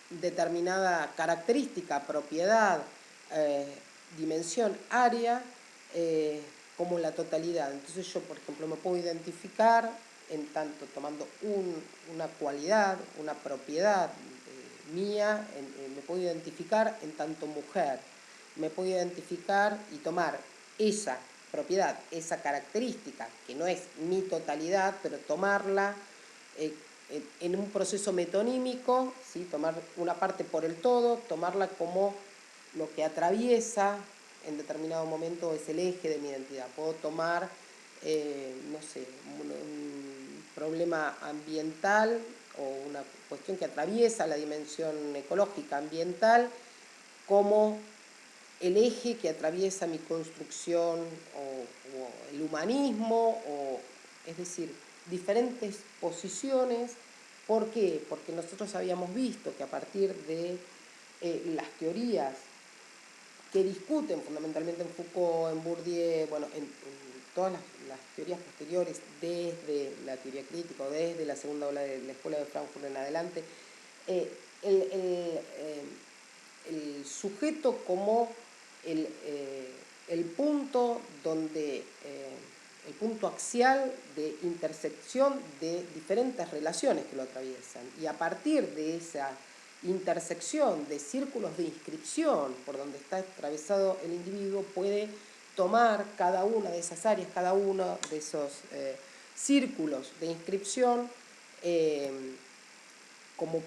determinada característica, propiedad, dimensión, área, como la totalidad. Entonces yo, por ejemplo, me puedo identificar en tanto tomando una cualidad, una propiedad mía, me puedo identificar en tanto mujer. Me puedo identificar y tomar esa propiedad, esa característica, que no es mi totalidad, pero tomarla en un proceso metonímico, ¿sí? Tomar una parte por el todo, tomarla como lo que atraviesa en determinado momento es el eje de mi identidad. Puedo tomar, no sé, un problema ambiental o una cuestión que atraviesa la dimensión ecológica ambiental como el eje que atraviesa mi construcción o el humanismo, es decir, diferentes posiciones. ¿Por qué? Porque nosotros habíamos visto que a partir de las teorías que discuten fundamentalmente en Foucault, en Bourdieu, bueno, en todas las teorías posteriores, desde la teoría crítica o desde la segunda ola de la Escuela de Frankfurt en adelante, el sujeto como el punto donde el punto axial de intersección de diferentes relaciones que lo atraviesan, y a partir de esa intersección de círculos de inscripción por donde está atravesado el individuo puede tomar cada una de esas áreas, cada uno de esos círculos de inscripción como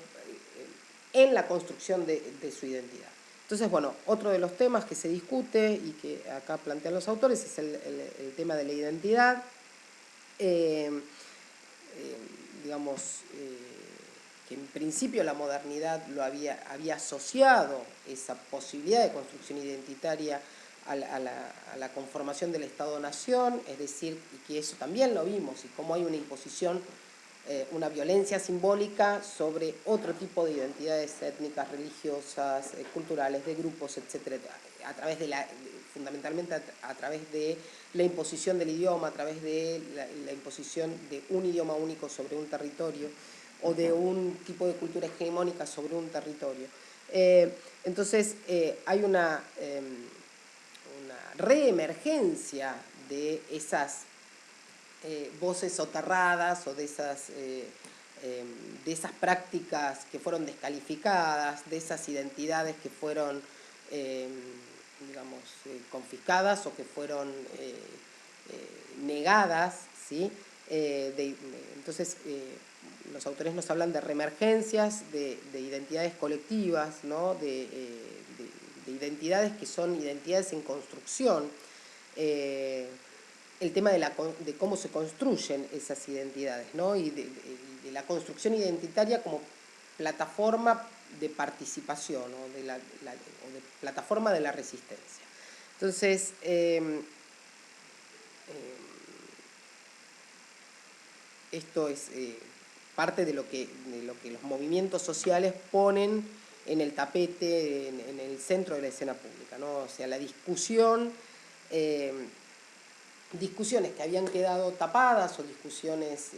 en la construcción de su identidad. Entonces, bueno, otro de los temas que se discute y que acá plantean los autores es el tema de la identidad. Digamos, que en principio la modernidad lo había asociado esa posibilidad de construcción identitaria a la conformación del Estado-Nación, es decir, y que eso también lo vimos, y cómo hay una imposición, una violencia simbólica sobre otro tipo de identidades étnicas, religiosas, culturales, de grupos, etcétera, a través fundamentalmente a través de la imposición del idioma, a través de la imposición de un idioma único sobre un territorio o de un tipo de cultura hegemónica sobre un territorio. Entonces hay una reemergencia de esas voces soterradas o de esas prácticas que fueron descalificadas, de esas identidades que fueron digamos, confiscadas o que fueron negadas, ¿sí? Entonces, los autores nos hablan de reemergencias, de identidades colectivas, ¿no? De identidades que son identidades en construcción. El tema de cómo se construyen esas identidades, ¿no? Y de la construcción identitaria como plataforma de participación o de plataforma de la resistencia. Entonces, esto es parte de lo que los movimientos sociales ponen en el tapete, en el centro de la escena pública, ¿no? O sea, la discusión, discusiones que habían quedado tapadas o discusiones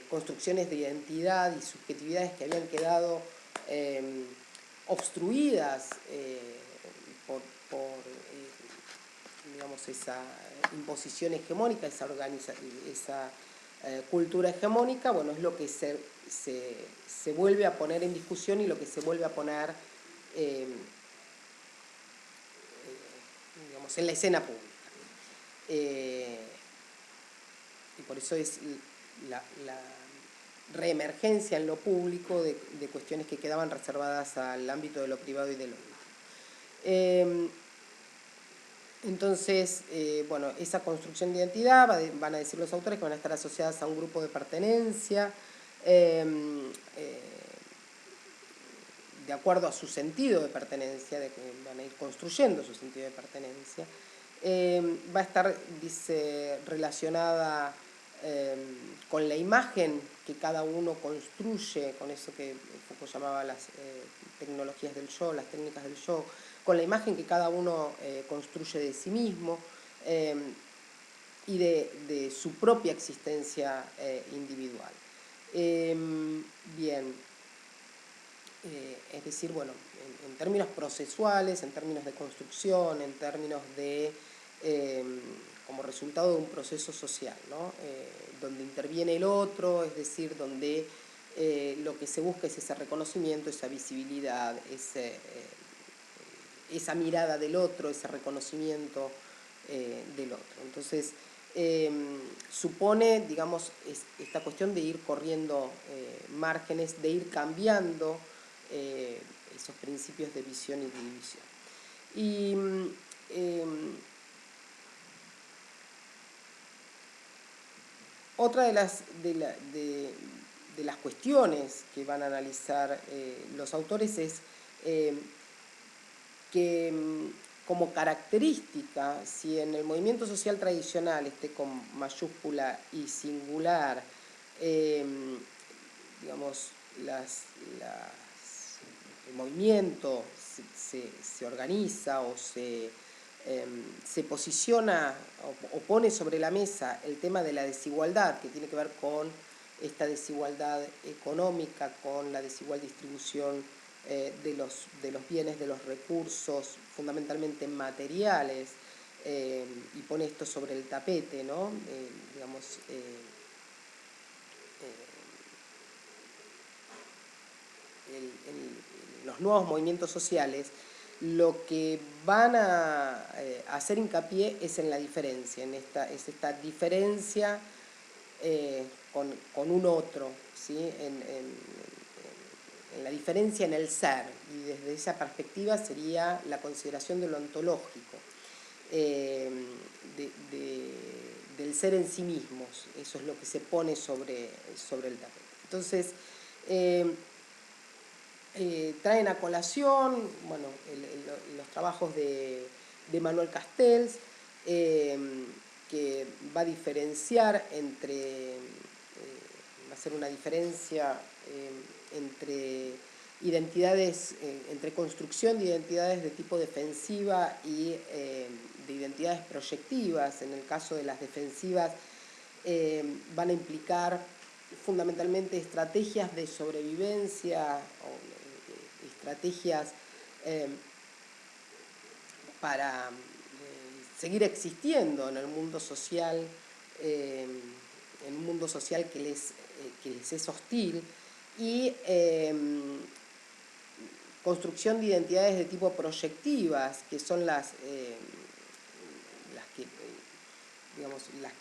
construcciones de identidad y subjetividades que habían quedado obstruidas por digamos, esa imposición hegemónica, esa cultura hegemónica, bueno, es lo que se vuelve a poner en discusión y lo que se vuelve a poner digamos, en la escena pública. Y por eso es la reemergencia en lo público de cuestiones que quedaban reservadas al ámbito de lo privado y de lo público. Entonces, bueno, esa construcción de identidad, van a decir los autores que van a estar asociadas a un grupo de pertenencia, de acuerdo a su sentido de pertenencia, van a ir construyendo su sentido de pertenencia. Va a estar, dice, relacionada con la imagen que cada uno construye, con eso que Foucault llamaba las tecnologías del yo, las técnicas del yo, con la imagen que cada uno construye de sí mismo y de su propia existencia individual. Bien, es decir, bueno, en términos procesuales, en términos de construcción, en términos de como resultado de un proceso social, ¿no? Donde interviene el otro, es decir, donde lo que se busca es ese reconocimiento, esa visibilidad, esa mirada del otro, ese reconocimiento del otro. Entonces, supone, digamos, esta cuestión de ir corriendo márgenes, de ir cambiando esos principios de visión y de división. Y otra de las cuestiones que van a analizar los autores es que como característica, si en el movimiento social tradicional, con mayúscula y singular, digamos, el movimiento se organiza o se posiciona o pone sobre la mesa el tema de la desigualdad, que tiene que ver con esta desigualdad económica, con la desigual distribución de los bienes, de los recursos, fundamentalmente materiales, y pone esto sobre el tapete, ¿no? Digamos, los nuevos movimientos sociales, lo que van a hacer hincapié es en la diferencia, es esta diferencia con un otro, ¿sí? En la diferencia en el ser, y desde esa perspectiva sería la consideración de lo ontológico, del ser en sí mismos. Eso es lo que se pone sobre el tapete. Entonces, traen a colación, bueno, los trabajos de Manuel Castells, que va a diferenciar va a hacer una diferencia entre identidades, entre construcción de identidades de tipo defensiva y de identidades proyectivas. En el caso de las defensivas van a implicar fundamentalmente estrategias de sobrevivencia o estrategias para seguir existiendo en el mundo social, en un mundo social que les es hostil, y construcción de identidades de tipo proyectivas, que son las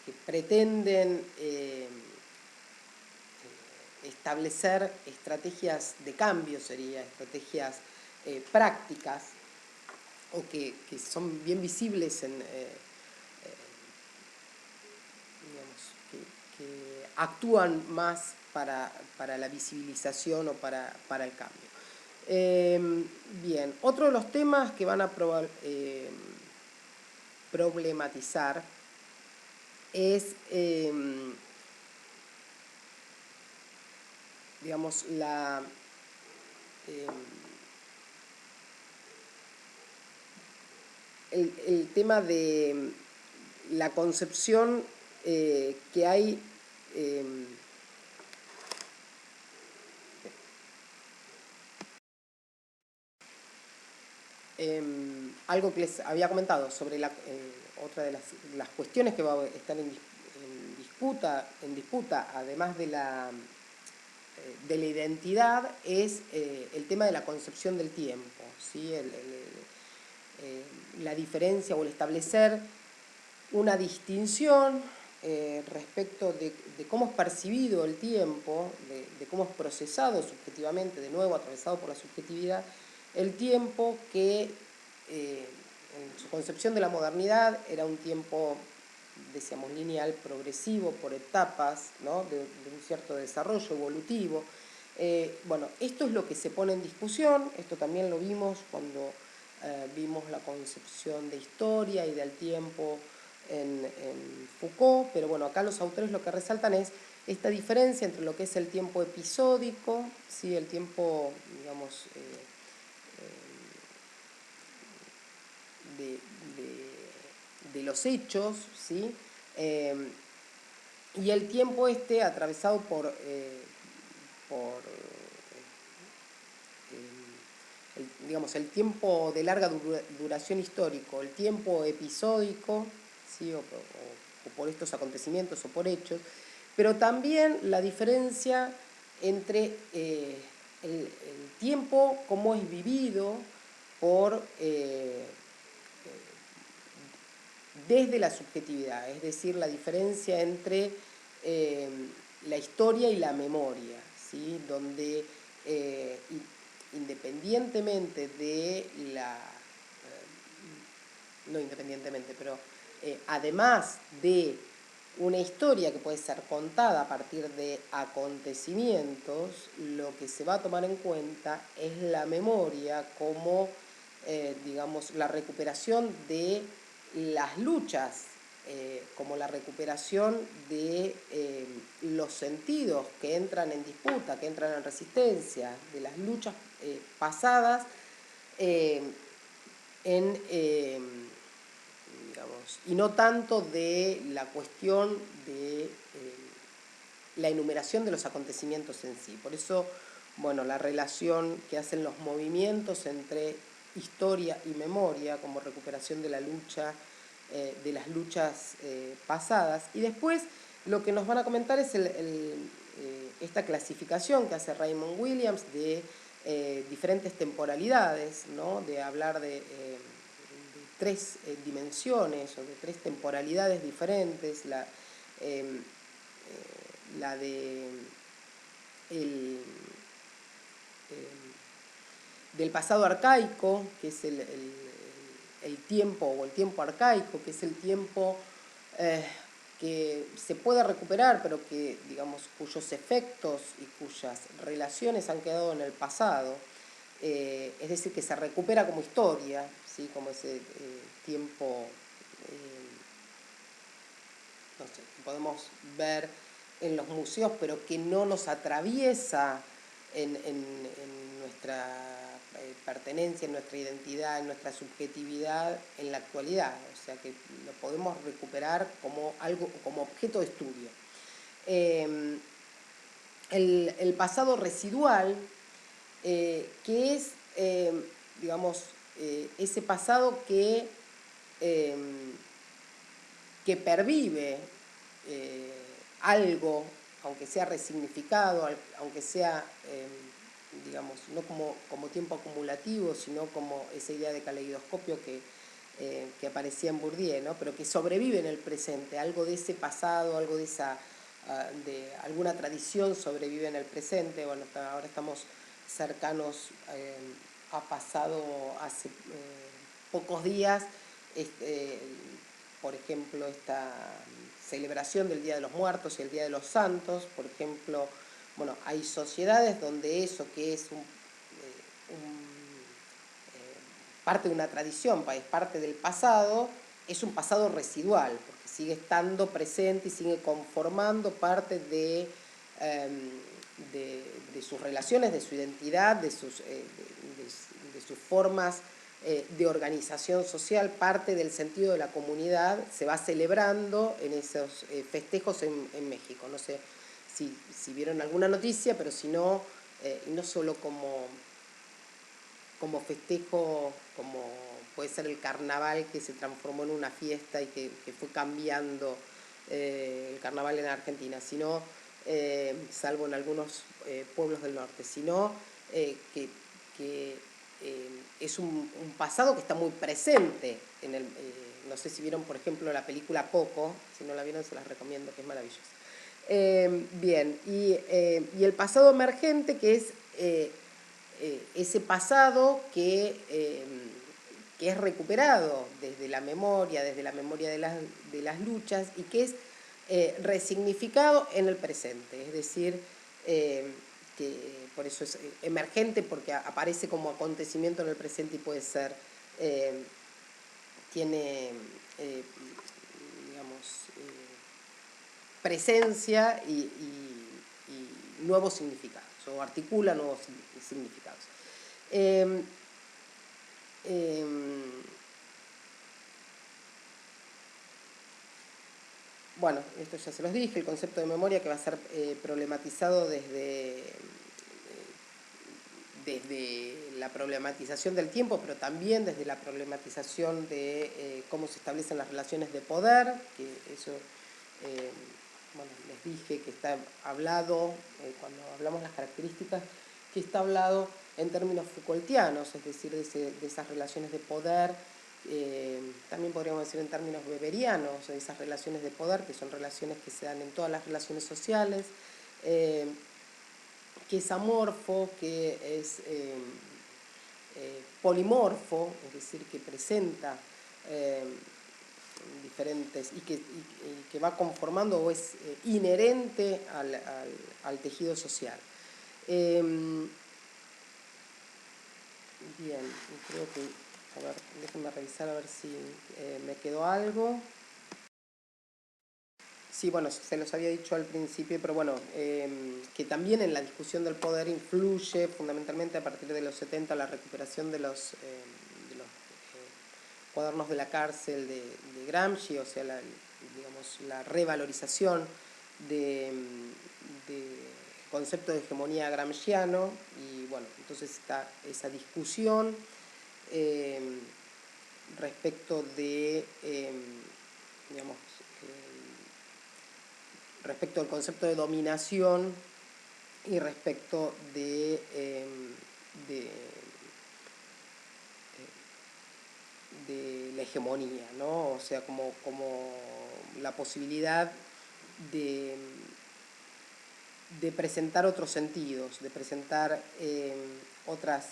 que pretenden establecer estrategias de cambio, sería estrategias prácticas, o que son bien visibles que actúan más para la visibilización o para el cambio. Bien, otro de los temas que van a problematizar es, digamos, el tema de la concepción que hay algo que les había comentado sobre otra de las cuestiones que va a estar en disputa, además de la identidad, es el tema de la concepción del tiempo, ¿sí? La diferencia o el establecer una distinción respecto de cómo es percibido el tiempo, de cómo es procesado subjetivamente, de nuevo atravesado por la subjetividad, el tiempo que en su concepción de la modernidad era un tiempo, decíamos, lineal, progresivo, por etapas, ¿no? de un cierto desarrollo evolutivo. Bueno, esto es lo que se pone en discusión, esto también lo vimos cuando vimos la concepción de historia y del tiempo en Foucault, pero bueno, acá los autores lo que resaltan es esta diferencia entre lo que es el tiempo episódico, ¿sí? El tiempo, digamos, de los hechos, ¿sí? Y el tiempo atravesado por digamos, el tiempo de larga duración histórico, el tiempo episódico, ¿sí? o por estos acontecimientos o por hechos, pero también la diferencia entre el tiempo como es vivido por desde la subjetividad, es decir, la diferencia entre la historia y la memoria, ¿sí? Donde independientemente de no independientemente, pero además de una historia que puede ser contada a partir de acontecimientos, lo que se va a tomar en cuenta es la memoria como, digamos, la recuperación de las luchas, como la recuperación de los sentidos que entran en disputa, que entran en resistencia, de las luchas pasadas digamos, y no tanto de la cuestión de la enumeración de los acontecimientos en sí. Por eso, bueno, la relación que hacen los movimientos entre historia y memoria como recuperación de la lucha, de las luchas pasadas. Y después lo que nos van a comentar es esta clasificación que hace Raymond Williams de diferentes temporalidades, ¿no? De hablar de tres dimensiones o de tres temporalidades diferentes, la de del pasado arcaico, que es el tiempo o el tiempo arcaico, que es el tiempo que se puede recuperar, pero que, digamos, cuyos efectos y cuyas relaciones han quedado en el pasado, es decir, que se recupera como historia, ¿sí? Como ese tiempo, no sé, que podemos ver en los museos, pero que no nos atraviesa en nuestra pertenencia, en nuestra identidad, en nuestra subjetividad en la actualidad. O sea, que lo podemos recuperar como algo, como objeto de estudio. El pasado residual, que es, digamos, ese pasado que pervive algo, aunque sea resignificado, aunque sea digamos, no como tiempo acumulativo, sino como esa idea de caleidoscopio que aparecía en Bourdieu, ¿no? Pero que sobrevive en el presente, algo de ese pasado, algo de alguna tradición sobrevive en el presente. Bueno, ahora estamos cercanos a pasado hace pocos días, este, por ejemplo, esta celebración del Día de los Muertos y el Día de los Santos. Por ejemplo, bueno, hay sociedades donde eso que es parte de una tradición, es parte del pasado, es un pasado residual, porque sigue estando presente y sigue conformando parte de sus relaciones, de su identidad, de sus formas de organización social, parte del sentido de la comunidad, se va celebrando en esos festejos en México. No sé si vieron alguna noticia, pero si no, y no solo como festejo, como puede ser el carnaval, que se transformó en una fiesta y que fue cambiando el carnaval en Argentina, sino, salvo en algunos pueblos del norte, sino que es un pasado que está muy presente en el... no sé si vieron, por ejemplo, la película Coco. Si no la vieron, se las recomiendo, que es maravillosa. Bien, y el pasado emergente, que es ese pasado que es recuperado desde la memoria de las luchas, y que es resignificado en el presente. Es decir, que por eso es emergente, porque aparece como acontecimiento en el presente y puede ser, tiene, digamos, presencia y nuevos significados, o articula nuevos significados. Bueno, esto ya se los dije, el concepto de memoria, que va a ser problematizado desde la problematización del tiempo, pero también desde la problematización de cómo se establecen las relaciones de poder, que eso, bueno, les dije que está hablado, cuando hablamos de las características, que está hablado en términos Foucaultianos, es decir, de esas relaciones de poder, también podríamos decir en términos weberianos, de esas relaciones de poder, que son relaciones que se dan en todas las relaciones sociales, que es amorfo, que es polimorfo, es decir, que presenta diferentes y que va conformando o es inherente al tejido social. Bien, creo que, a ver, déjenme revisar a ver si me quedó algo. Sí, bueno, se los había dicho al principio, pero bueno, que también en la discusión del poder influye fundamentalmente a partir de los 70 la recuperación de los cuadernos de la cárcel de Gramsci, o sea, digamos, la revalorización del concepto de hegemonía gramsciano. Y bueno, entonces está esa discusión respecto de, digamos, respecto al concepto de dominación y respecto de la hegemonía, ¿no? O sea, como la posibilidad de, de presentar otros sentidos, de presentar otras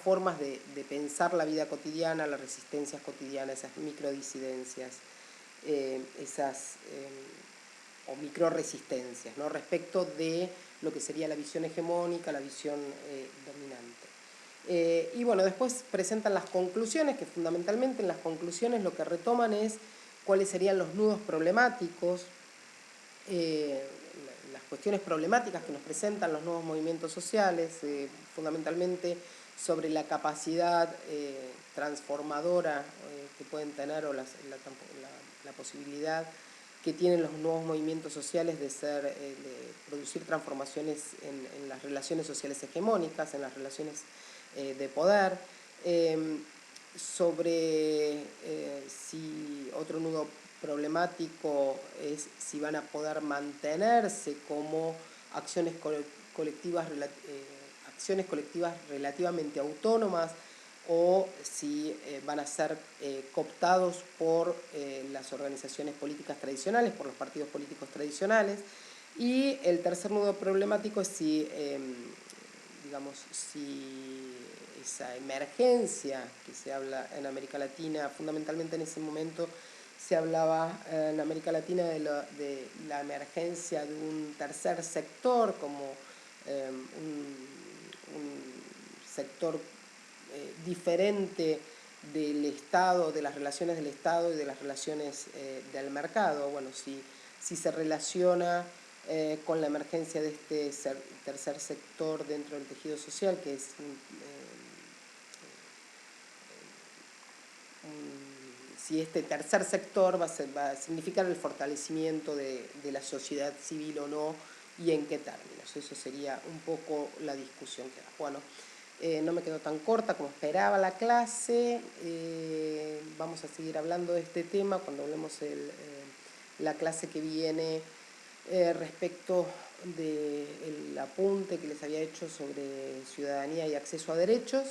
formas de pensar la vida cotidiana, las resistencias cotidianas, esas microdisidencias, o microresistencias, ¿no? Respecto de lo que sería la visión hegemónica, la visión dominante. Y bueno, después presentan las conclusiones, que fundamentalmente en las conclusiones lo que retoman es cuáles serían los nudos problemáticos, las cuestiones problemáticas que nos presentan los nuevos movimientos sociales, fundamentalmente sobre la capacidad transformadora que pueden tener, o la posibilidad que tienen los nuevos movimientos sociales de producir transformaciones en las relaciones sociales hegemónicas, en las relaciones de poder, sobre si otro nudo problemático es si van a poder mantenerse como acciones colectivas, acciones colectivas relativamente autónomas o si van a ser cooptados por las organizaciones políticas tradicionales, por los partidos políticos tradicionales. Y el tercer nudo problemático es si, digamos, si esa emergencia que se habla en América Latina, fundamentalmente en ese momento se hablaba en América Latina de la emergencia de un tercer sector, como un sector diferente del Estado, de las relaciones del Estado y de las relaciones del mercado. Bueno, si se relaciona con la emergencia de este tercer sector dentro del tejido social, que es si este tercer sector va a significar el fortalecimiento de la sociedad civil o no, y en qué términos. Eso sería un poco la discusión que da. Bueno, no me quedó tan corta como esperaba la clase. Vamos a seguir hablando de este tema cuando hablemos la clase que viene respecto del apunte que les había hecho sobre ciudadanía y acceso a derechos,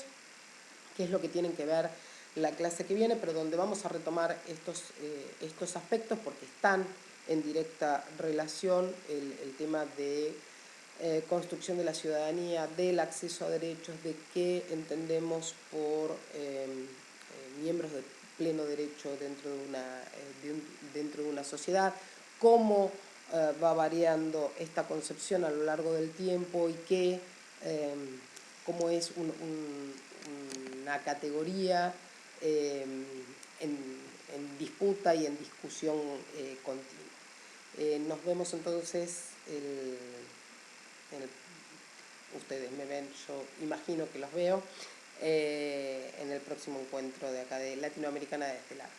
que es lo que tienen que ver la clase que viene, pero donde vamos a retomar estos aspectos porque están en directa relación el tema de construcción de la ciudadanía, del acceso a derechos, de qué entendemos por miembros de pleno derecho dentro de una sociedad, cómo va variando esta concepción a lo largo del tiempo y cómo es una categoría en disputa y en discusión continua. Nos vemos entonces, ustedes me ven, yo imagino que los veo, en el próximo encuentro de acá de Latinoamericana de este lado.